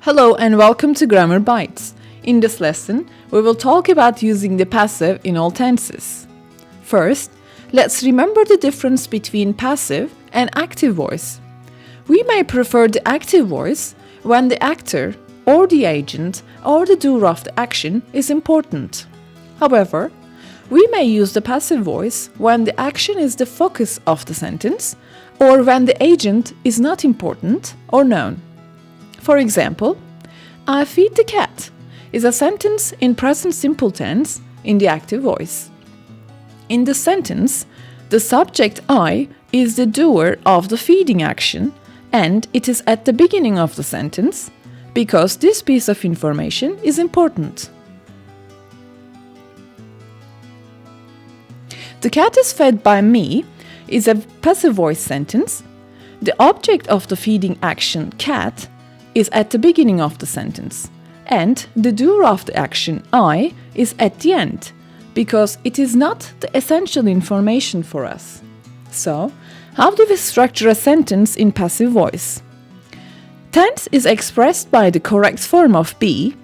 Hello and welcome to Grammar Bites. In this lesson, we will talk about using the passive in all tenses. First, let's remember the difference between passive and active voice. We may prefer the active voice when the actor or the agent or the doer of the action is important. However, we may use the passive voice when the action is the focus of the sentence or when the agent is not important or known. For example, I feed the cat is a sentence in present simple tense in the active voice. In the sentence, the subject I is the doer of the feeding action and it is at the beginning of the sentence because this piece of information is important. The cat is fed by me is a passive voice sentence. The object of the feeding action, cat, is at the beginning of the sentence, and the doer of the action, I, is at the end, because it is not the essential information for us. So, how do we structure a sentence in passive voice? Tense is expressed by the correct form of be,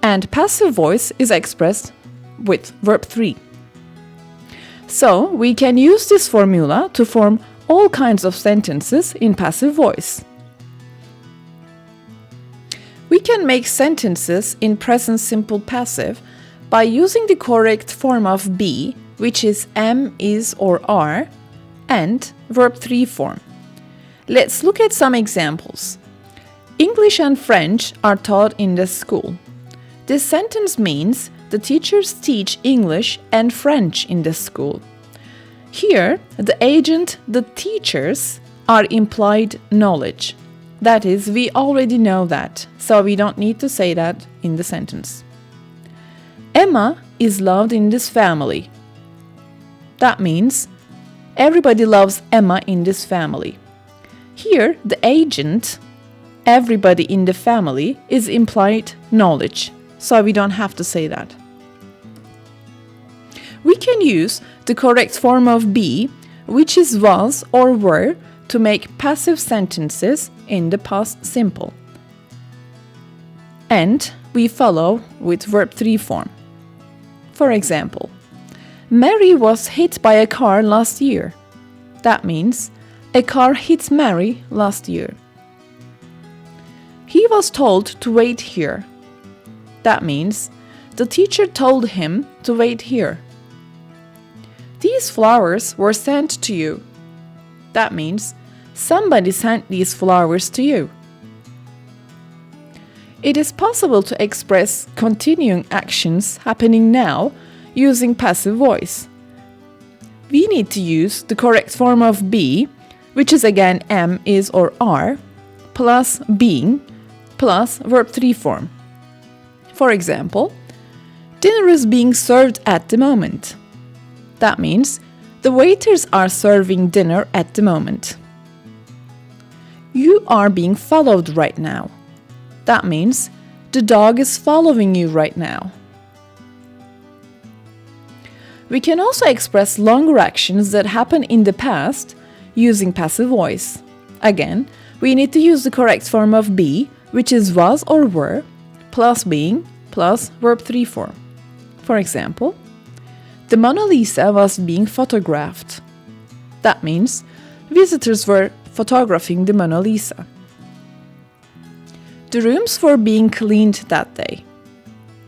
and passive voice is expressed with verb 3. So, we can use this formula to form all kinds of sentences in passive voice. We can make sentences in present simple passive by using the correct form of be, which is am, is, or are, and verb 3 form. Let's look at some examples. English and French are taught in the school. This sentence means the teachers teach English and French in the school. Here, the agent, the teachers, are implied knowledge. That is, we already know that, so we don't need to say that in the sentence. Emma is loved in this family. That means everybody loves Emma in this family. Here, the agent, everybody in the family, is implied knowledge, so we don't have to say that. We can use the correct form of be, which is was or were, to make passive sentences in the past simple. And we follow with verb 3 form. For example, Mary was hit by a car last year. That means a car hit Mary last year. He was told to wait here. That means the teacher told him to wait here. These flowers were sent to you. That means somebody sent these flowers to you. It is possible to express continuing actions happening now using passive voice. We need to use the correct form of be, which is again am, is, or are, plus being, plus verb 3 form. For example, dinner is being served at the moment. That means the waiters are serving dinner at the moment. You are being followed right now. That means the dog is following you right now. We can also express longer actions that happen in the past using passive voice. Again, we need to use the correct form of be, which is was or were, plus being, plus verb 3 form. For example, the Mona Lisa was being photographed. That means visitors were photographing the Mona Lisa. The rooms were being cleaned that day.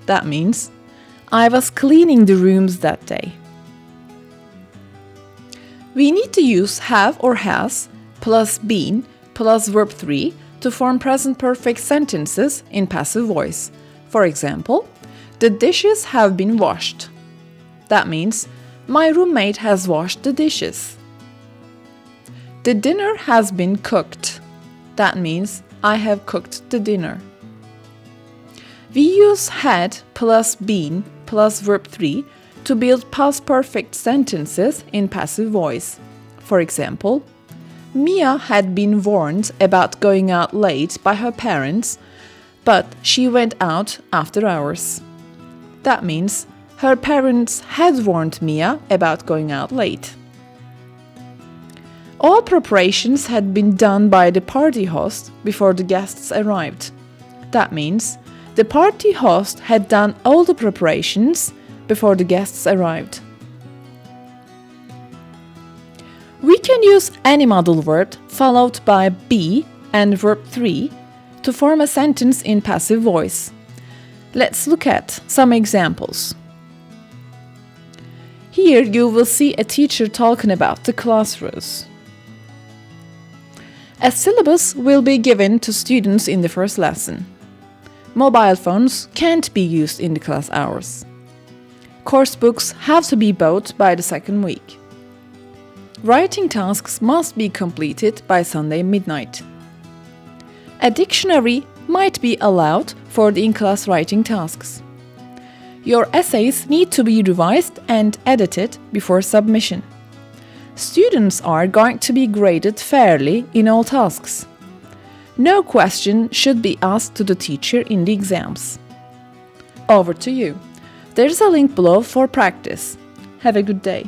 That means I was cleaning the rooms that day. We need to use have or has plus been plus verb 3 to form present perfect sentences in passive voice. For example, the dishes have been washed. That means my roommate has washed the dishes. The dinner has been cooked. That means I have cooked the dinner. We use had plus been plus verb 3 to build past perfect sentences in passive voice. For example, Mia had been warned about going out late by her parents, but she went out after hours. That means her parents had warned Mia about going out late. All preparations had been done by the party host before the guests arrived. That means the party host had done all the preparations before the guests arrived. We can use any modal word followed by be and verb 3 to form a sentence in passive voice. Let's look at some examples. Here you will see a teacher talking about the class rules. A syllabus will be given to students in the first lesson. Mobile phones can't be used in the class hours. Course books have to be bought by the second week. Writing tasks must be completed by Sunday midnight. A dictionary might be allowed for the in-class writing tasks. Your essays need to be revised and edited before submission. Students are going to be graded fairly in all tasks. No question should be asked to the teacher in the exams. Over to you. There's a link below for practice. Have a good day.